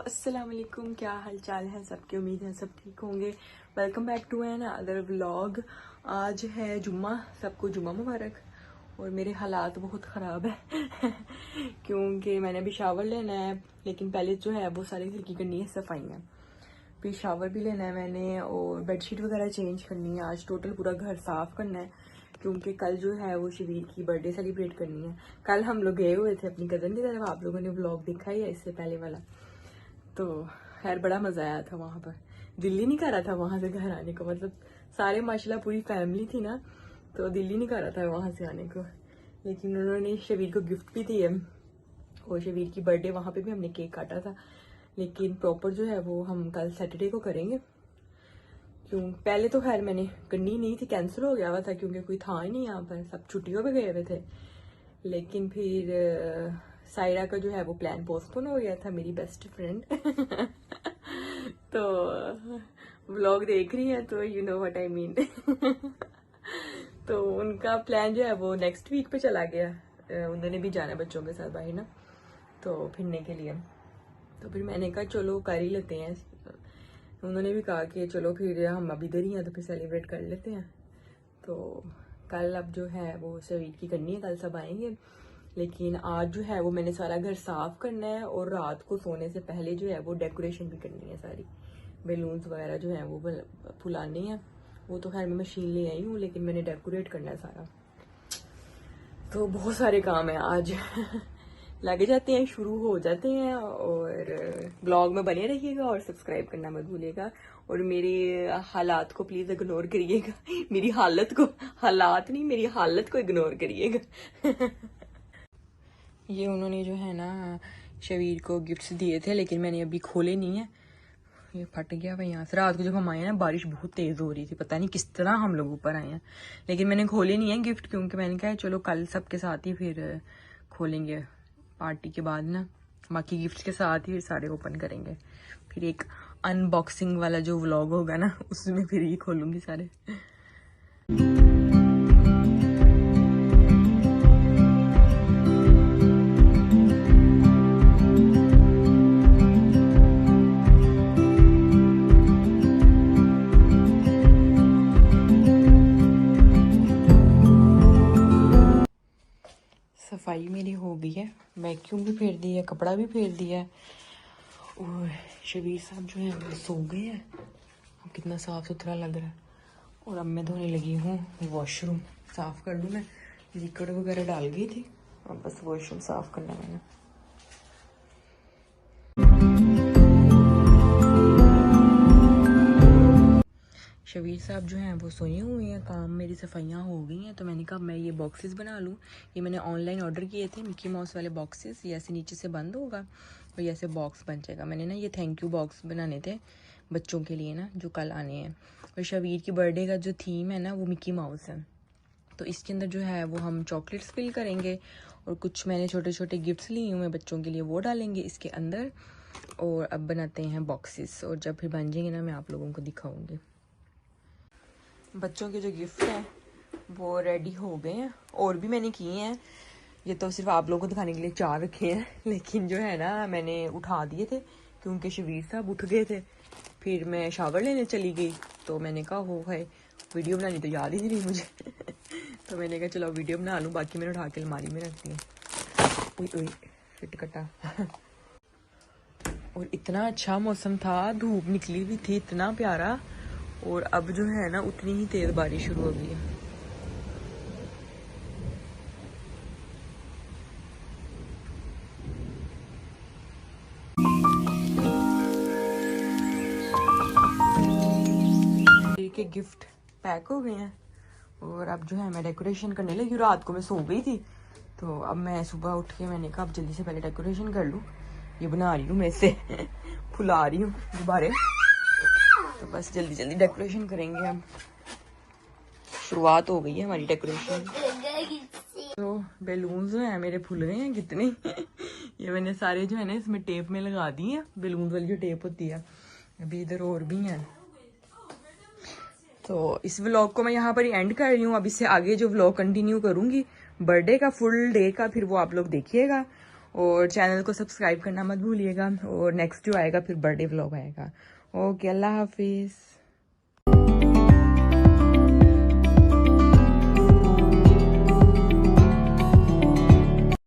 अस्सलाम वालेकुम, क्या हाल चाल है सबकी। उम्मीद है सब ठीक होंगे। Welcome back to another vlog. आज है जुम्मा, सबको जुम्मा मुबारक। और मेरे हालात बहुत ख़राब है क्योंकि मैंने अभी शावर लेना है, लेकिन पहले जो है वो सारी घर की करनी है सफाइयाँ, फिर शावर भी लेना है मैंने और बेडशीट वगैरह चेंज करनी है। आज टोटल पूरा घर साफ़ करना है क्योंकि कल जो है वो शबीर की बर्थडे सेलिब्रेट करनी है। कल हम लोग गए हुए थे अपनी कज़न की तरफ, आप लोगों ने व्लॉग देखा ही है इससे पहले वाला। तो खैर बड़ा मज़ा आया था वहाँ पर। दिल ही नहीं कर रहा था वहाँ से घर आने को, मतलब सारे माशाल्लाह पूरी फैमिली थी ना, तो दिल ही नहीं कर रहा था वहाँ से आने को। लेकिन उन्होंने शबीर को गिफ्ट भी दिए और शबीर की बर्थडे वहाँ पे भी हमने केक काटा था, लेकिन प्रॉपर जो है वो हम कल सैटरडे को करेंगे। क्यों पहले तो खैर मैंने करनी नहीं थी, कैंसिल हो गया हुआ था क्योंकि कोई था ही नहीं यहाँ पर, सब छुट्टियों पे गए हुए थे। लेकिन फिर सायरा का जो है वो प्लान पोस्टपोन हो गया था, मेरी बेस्ट फ्रेंड तो व्लॉग देख रही है तो you know what I mean तो उनका प्लान जो है वो नेक्स्ट वीक पे चला गया। उन्होंने भी जाना है बच्चों के साथ बाहर ना, तो फिरने के लिए। तो फिर मैंने कहा चलो कर ही लेते हैं। उन्होंने भी कहा कि चलो फिर हम अभी इधर ही हैं तो फिर सेलिब्रेट कर लेते हैं। तो कल अब जो है वो शबीर की करनी है, कल सब आएंगे। लेकिन आज जो है वो मैंने सारा घर साफ करना है और रात को सोने से पहले जो है वो डेकोरेशन भी करनी है सारी। बैलून्स वगैरह जो है वो फुलाने हैं, वो तो खैर मैं मशीन ले आई हूँ, लेकिन मैंने डेकोरेट करना है सारा। तो बहुत सारे काम है आज लगे जाते हैं, शुरू हो जाते हैं। और ब्लॉग में बने रहिएगा और सब्सक्राइब करना मत भूलिएगा। और मेरे हालात को प्लीज़ इग्नोर करिएगा मेरी हालत को, हालात नहीं मेरी हालत को इग्नोर करिएगा ये उन्होंने जो है ना शबीर को गिफ्ट्स दिए थे, लेकिन मैंने अभी खोले नहीं है। ये फट गया भाई यहाँ से। रात को जब हम आए ना बारिश बहुत तेज़ हो रही थी, पता नहीं किस तरह हम लोग ऊपर आए हैं, लेकिन मैंने खोले नहीं है गिफ्ट क्योंकि मैंने कहा चलो कल सबके साथ ही फिर खोलेंगे पार्टी के बाद ना, बाकी गिफ्ट के साथ ही सारे ओपन करेंगे। फिर एक अनबॉक्सिंग वाला जो व्लॉग होगा ना उसमें फिर ये खोलूंगी सारे। सफाई मेरी हो गई है, वैक्यूम भी फेर दी है, कपड़ा भी फेर दिया है। और शबीर साहब जो है वो सो गए हैं। अब कितना साफ सुथरा लग रहा है। और अब मैं धोने लगी हूँ वॉशरूम, साफ कर लूँ। मैं लिक्विड वगैरह डाल गई थी और बस वॉशरूम साफ करना है मैंने। शबीर साहब जो हैं वो सोए हुए हैं, काम मेरी सफाइयाँ हो गई हैं। तो मैंने कहा मैं ये बॉक्सेस बना लूँ। ये मैंने ऑनलाइन ऑर्डर किए थे मिकी माउस वाले बॉक्सेस। ये ऐसे नीचे से बंद होगा और ये ऐसे बॉक्स बन जाएगा। मैंने ना ये थैंक यू बॉक्स बनाने थे बच्चों के लिए ना, जो कल आने हैं। और शबीर की बर्थडे का जो थीम है ना वो मिकी माउस है, तो इसके अंदर जो है वो हम चॉकलेट्स फिल करेंगे और कुछ मैंने छोटे छोटे गिफ्ट्स लिए हुए हैं बच्चों के लिए, वो डालेंगे इसके अंदर। और अब बनाते हैं बॉक्सेस, और जब फिर बन जाएंगे ना मैं आप लोगों को दिखाऊंगी। बच्चों के जो गिफ्ट हैं वो रेडी हो गए हैं, और भी मैंने किए हैं। ये तो सिर्फ आप लोगों को दिखाने के लिए 4 रखे हैं, लेकिन जो है ना मैंने उठा दिए थे क्योंकि शबीर साहब उठ गए थे। फिर मैं शावर लेने चली गई तो मैंने कहा हो है वीडियो बनानी तो याद ही नहीं रही मुझे तो मैंने कहा चलो वीडियो बना लूँ, बाकी मैंने उठा के अलमारी में रख दिया। फिट कटा और इतना अच्छा मौसम था, धूप निकली हुई थी, इतना प्यारा। और अब जो है ना उतनी ही तेज बारिश शुरू हो गई है। के गिफ्ट पैक हो गए हैं और अब जो है मैं डेकोरेशन करने लगी। रात को मैं सो गई थी, तो अब मैं सुबह उठ के मैंने कहा अब जल्दी से पहले डेकोरेशन कर लूँ। ये बना रही हूँ मैं इसे फुला रही हूँ गुब्बारे, तो बस जल्दी जल्दी डेकोरेशन करेंगे। अब शुरुआत हो गई है हमारी डेकोरेशन। तो बैलून्स जो है मेरे फूल गए हैं कितने ये मैंने सारे जो है ना इसमें टेप में लगा दी है, बैलून वाली जो टेप होती है। अभी इधर और भी हैं। तो इस व्लॉग को मैं यहाँ पर ही एंड कर रही हूँ। अब इससे आगे जो व्लॉग कंटिन्यू करूँगी बर्थडे का फुल डे का, फिर वो आप लोग देखिएगा। और चैनल को सब्सक्राइब करना मत भूलिएगा। और नेक्स्ट जो आएगा फिर बर्थडे व्लॉग आएगा। ओके, अल्लाह हाफिज़।